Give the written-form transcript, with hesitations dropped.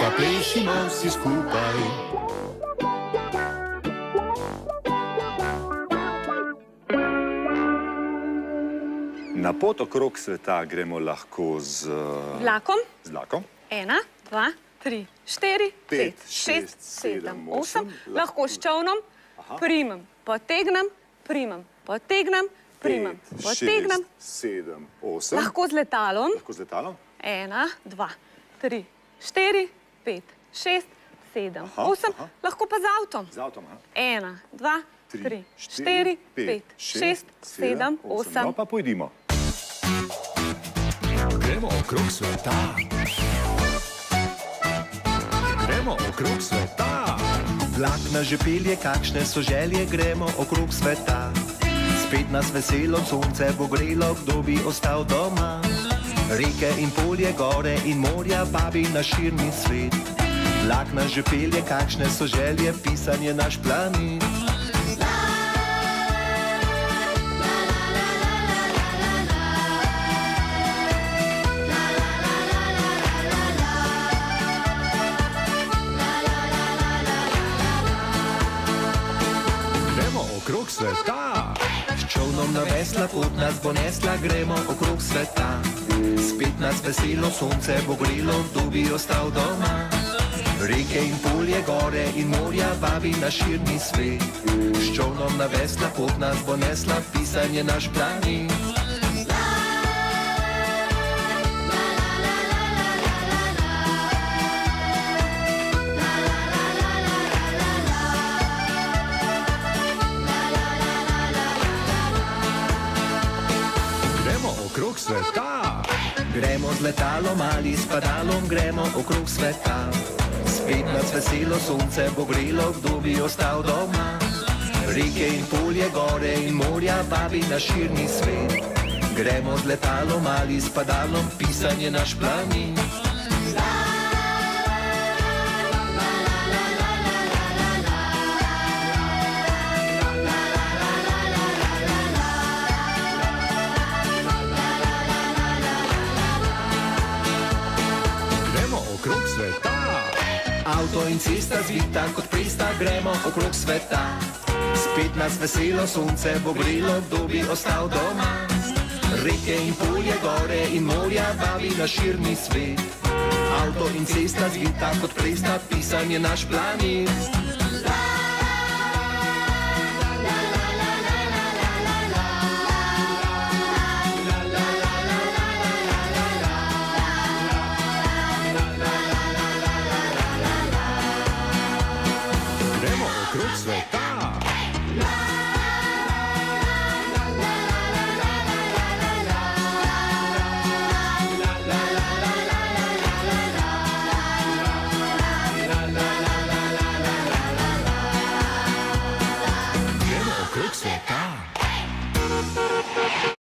zaplešimo vsi skupaj. Na pot okrog sveta gremo lahko z vlakom. 1, 2, 3, 4, 5, 6, 7, 8. Lahko s čolnom. Primem, potegnem, primem, potegnem, primem, potegnem. 5, 6, 7, 8. Lahko z letalom. 1, 2, 3, 4, 5, 6, 7, 8. Lahko pa z avtom. 1, 2, 3, 4, 5, 6, 7, 8. No pa pojdimo. Gremo okrog sveta. Gremo okrog sveta. Vlak nas že pelje, kakšne so želje, gremo okrog sveta. Spet nas veselo sonce bo grelo, kdo bi ostal doma. Reke in polje, gore in morja, vabi na širni svet. Vlak nas že pelje, kakšne so želje, pisan je naš planet. Okrog sveta. S čolnom na vesla, pot nas bo nesla, gremo okrog sveta. Spet nas veselo sonce bo grelo, kdo bi ostal doma. Reke in polje, gore in morja, vabi na širni svet. S čolnom na vesla, pot nas bo nesla, pisan je naš planet. Okrog sveta. Gremo z letalom ali s padalom, gremo okrog sveta. Spet nas veselo sonce bo grelo, kdo bi ostal doma. Reke in polje, gore in morja, vabi na širni svet. Gremo z letalom ali s padalom, pisan je naš planet. Okrog sveta. Avto in cesta zvita kot presta, gremo okrog sveta. Spet nas veselo sonce bo grelo, kdo bi ostal doma. Reke in polje, gore in morja, vabi na širni svet. Avto in cesta zvita kot presta, pisan je naš planet. Okrog sveta.